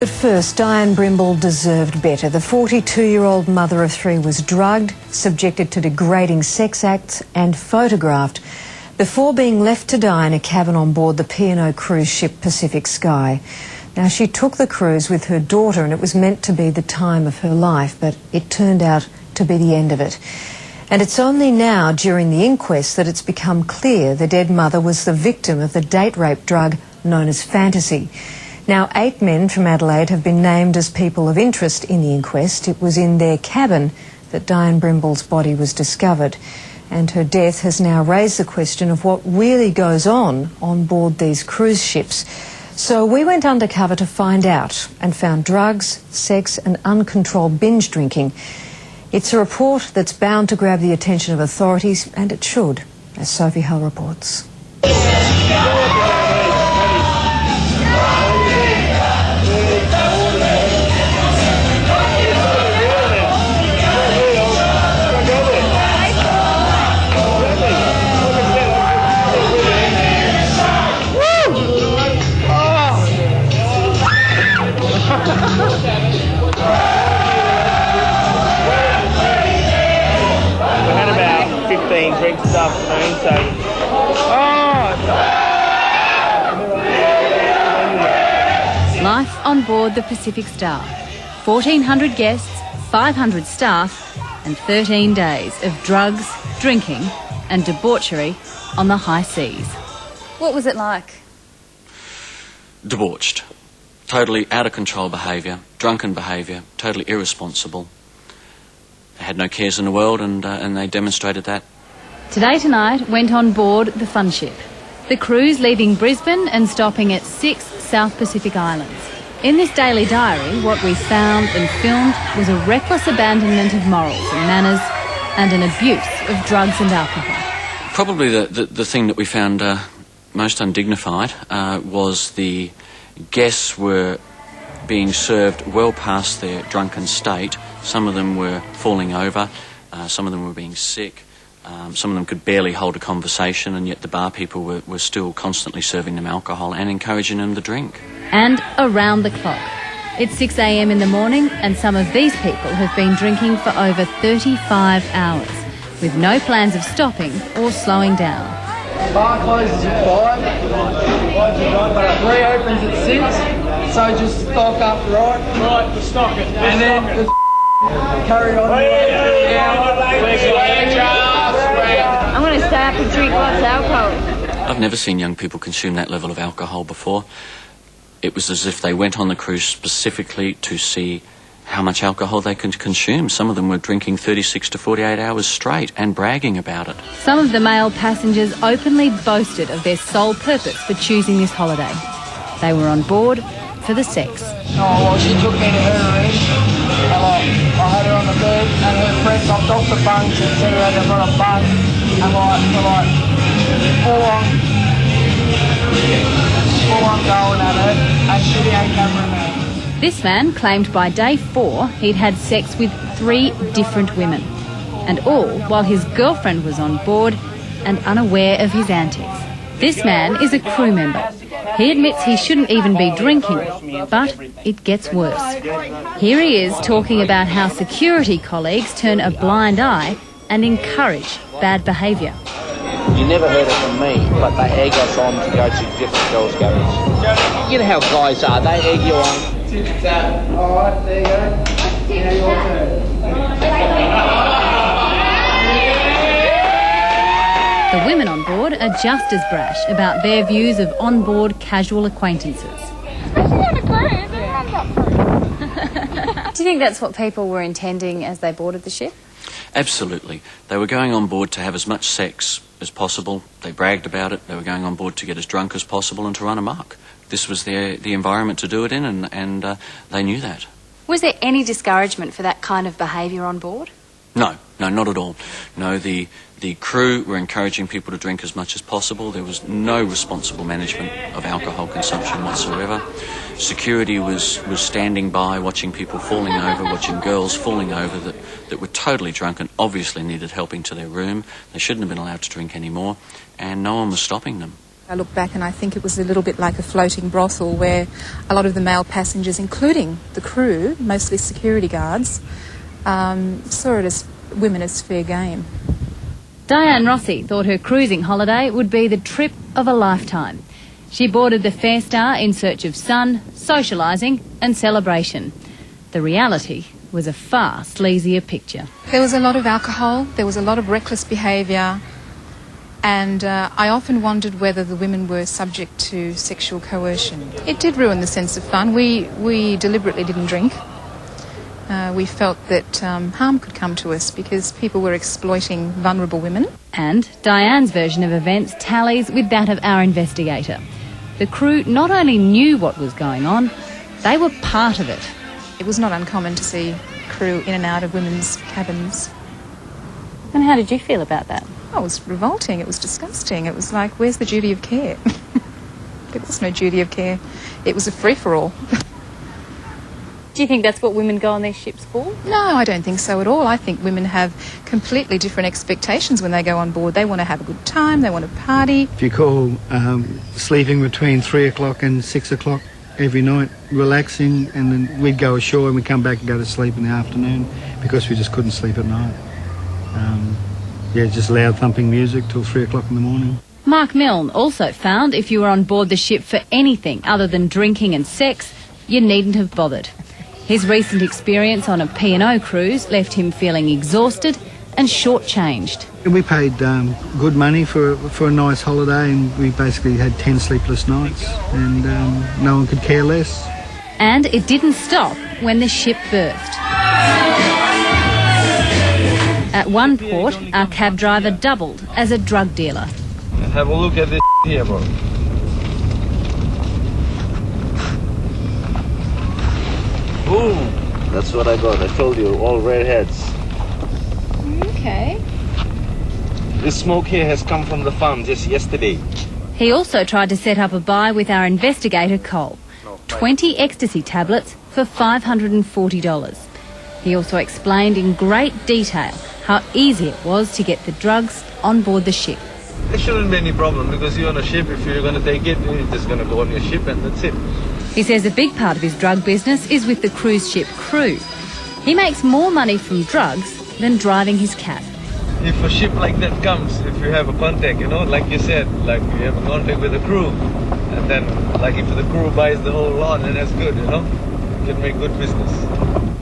At first, Diane Brimble deserved better. The 42-year-old mother of three was drugged, subjected to degrading sex acts and photographed before being left to die in a cabin on board the P&O cruise ship Pacific Sky. Now, she took the cruise with her daughter and it was meant to be the time of her life, but it turned out to be the end of it. And it's only now, during the inquest, that it's become clear the dead mother was the victim of the date rape drug known as fantasy. Now, 8 men from Adelaide have been named as people of interest in the inquest. It was in their cabin that Diane Brimble's body was discovered, and her death has now raised the question of what really goes on board these cruise ships. So we went undercover to find out and found drugs, sex and uncontrolled binge drinking. It's a report that's bound to grab the attention of authorities, and it should, as Sophie Hull reports. Drinks this afternoon, so Life on board the Pacific Star. 1,400 guests, 500 staff and 13 days of drugs, drinking and debauchery on the high seas. What was it like? Debauched. Totally out of control behaviour, drunken behaviour, totally irresponsible. They had no cares in the world and they demonstrated that. Today Tonight went on board the Fun Ship. The cruise leaving Brisbane and stopping at 6 South Pacific Islands. In this daily diary, what we found and filmed was a reckless abandonment of morals and manners and an abuse of drugs and alcohol. Probably the thing that we found most undignified was the guests were being served well past their drunken state. Some of them were falling over, some of them were being sick. Some of them could barely hold a conversation, and yet the bar people were still constantly serving them alcohol and encouraging them to drink. And around the clock. It's 6 a.m. in the morning, and some of these people have been drinking for over 35 hours, with no plans of stopping or slowing down. Bar closes at 5, reopens at 6, so just stock up right, stock it, and then carry on. I'm going to stay up and drink lots of alcohol. I've never seen young people consume that level of alcohol before. It was as if they went on the cruise specifically to see how much alcohol they could consume. Some of them were drinking 36 to 48 hours straight and bragging about it. Some of the male passengers openly boasted of their sole purpose for choosing this holiday. They were on board for the sex. Oh, well, she took me to her room, and I had her on the bed, and her friend knocked off the bunks and said we had to run a bunk, and we're full on going at it, and she ain't covering me. This man claimed by day 4 he'd had sex with 3 different women, and all while his girlfriend was on board and unaware of his antics. This man is a crew member. He admits he shouldn't even be drinking, but it gets worse. Here he is talking about how security colleagues turn a blind eye and encourage bad behaviour. You never heard it from me, but they egg us on to go to different girls' goers. You know how guys are, they egg you on. Alright, there you go. Now your turn. The women on board are just as brash about their views of on-board casual acquaintances. Do you think that's what people were intending as they boarded the ship? Absolutely. They were going on board to have as much sex as possible. They bragged about it. They were going on board to get as drunk as possible and to run amok. This was the environment to do it in, and they knew that. Was there any discouragement for that kind of behaviour on board? No, not at all. No, the crew were encouraging people to drink as much as possible. There was no responsible management of alcohol consumption whatsoever. Security was standing by, watching people falling over, watching girls falling over that were totally drunk and obviously needed helping to their room. They shouldn't have been allowed to drink anymore, and no one was stopping them. I look back and I think it was a little bit like a floating brothel where a lot of the male passengers, including the crew, mostly security guards, saw it as women as fair game. Diane Rossi thought her cruising holiday would be the trip of a lifetime. She boarded the Fair Star in search of sun, socialising and celebration. The reality was a far sleazier picture. There was a lot of alcohol, there was a lot of reckless behaviour, and I often wondered whether the women were subject to sexual coercion. It did ruin the sense of fun. We deliberately didn't drink. We felt that harm could come to us because people were exploiting vulnerable women. And Diane's version of events tallies with that of our investigator. The crew not only knew what was going on, they were part of it. It was not uncommon to see crew in and out of women's cabins. And how did you feel about that? Oh, it was revolting, it was disgusting. It was like, where's the duty of care? There was no duty of care. It was a free-for-all. Do you think that's what women go on these ships for? No, I don't think so at all. I think women have completely different expectations when they go on board. They want to have a good time, they want to party. If you call sleeping between 3 o'clock and 6 o'clock every night, relaxing, and then we'd go ashore and we'd come back and go to sleep in the afternoon because we just couldn't sleep at night. Just loud thumping music till 3 o'clock in the morning. Mark Milne also found if you were on board the ship for anything other than drinking and sex, you needn't have bothered. His recent experience on a P&O cruise left him feeling exhausted and shortchanged. We paid good money for a nice holiday, and we basically had 10 sleepless nights, and no one could care less. And it didn't stop when the ship berthed. At one port, our cab driver doubled as a drug dealer. Have a look at this here, bro. Boom! That's what I got. I told you, all redheads. Okay. This smoke here has come from the farm just yesterday. He also tried to set up a buy with our investigator, Cole. 20 ecstasy tablets for $540. He also explained in great detail how easy it was to get the drugs on board the ship. There shouldn't be any problem because you're on a ship. If you're going to take it, you're just going to go on your ship and that's it. He says a big part of his drug business is with the cruise ship crew. He makes more money from drugs than driving his cab. If a ship like that comes, if you have a contact, like you said, like you have a contact with the crew, and then like if the crew buys the whole lot, then that's good, you can make good business.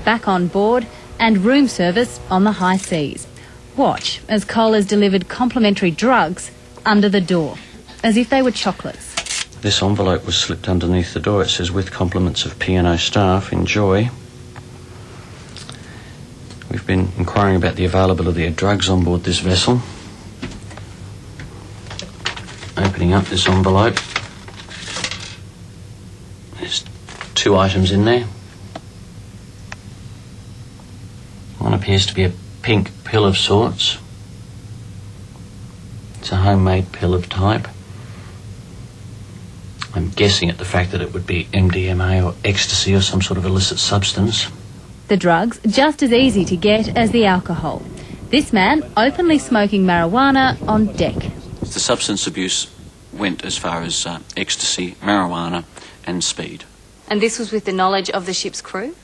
Back on board and room service on the high seas. Watch as Cole has delivered complimentary drugs under the door, as if they were chocolates. This envelope was slipped underneath the door. It says, with compliments of P&O staff, enjoy. We've been inquiring about the availability of drugs on board this vessel. Opening up this envelope. There's 2 items in there. One appears to be a pink pill of sorts. It's a homemade pill of type. I'm guessing at the fact that it would be MDMA or ecstasy or some sort of illicit substance. The drugs just as easy to get as the alcohol. This man openly smoking marijuana on deck. The substance abuse went as far as ecstasy, marijuana and speed. And this was with the knowledge of the ship's crew?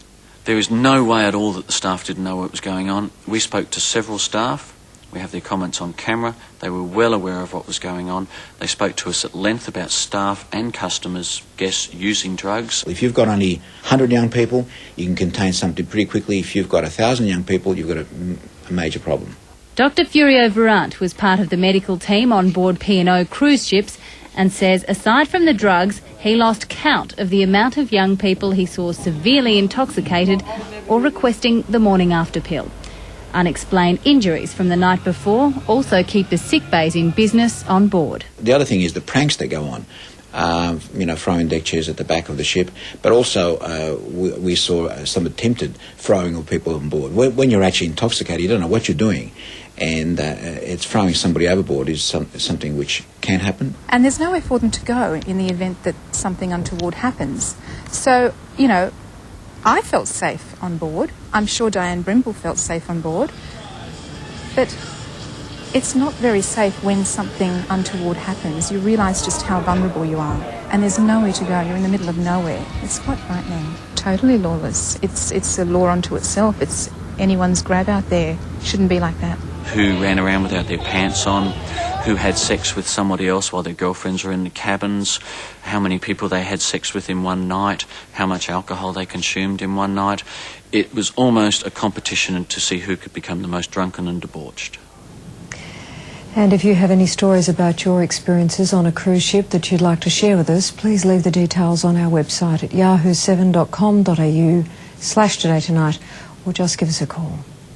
There is no way at all that the staff didn't know what was going on. We spoke to several staff. We have their comments on camera. They were well aware of what was going on. They spoke to us at length about staff and customers, guests using drugs. If you've got only 100 young people, you can contain something pretty quickly. If you've got 1,000 young people, you've got a major problem. Dr. Furio Verant was part of the medical team on board P&O cruise ships and says aside from the drugs, he lost count of the amount of young people he saw severely intoxicated or requesting the morning after pill. Unexplained injuries from the night before also keep the sick bays in business on board. The other thing is the pranks that go on, throwing deck chairs at the back of the ship, but also we saw some attempted throwing of people on board. When you're actually intoxicated, you don't know what you're doing, and it's throwing somebody overboard is something which can happen. And there's nowhere for them to go in the event that something untoward happens. So, I felt safe on board. I'm sure Diane Brimble felt safe on board. But It's not very safe when something untoward happens. You realise just how vulnerable you are, and there's nowhere to go. You're in the middle of nowhere. It's quite frightening. Totally lawless. It's a law unto itself. It's anyone's grab out there. Shouldn't be like that. Who ran around without their pants on, who had sex with somebody else while their girlfriends were in the cabins, how many people they had sex with in one night, how much alcohol they consumed in one night. It was almost a competition to see who could become the most drunken and debauched. And if you have any stories about your experiences on a cruise ship that you'd like to share with us, please leave the details on our website at yahoo7.com.au/todaytonight or just give us a call.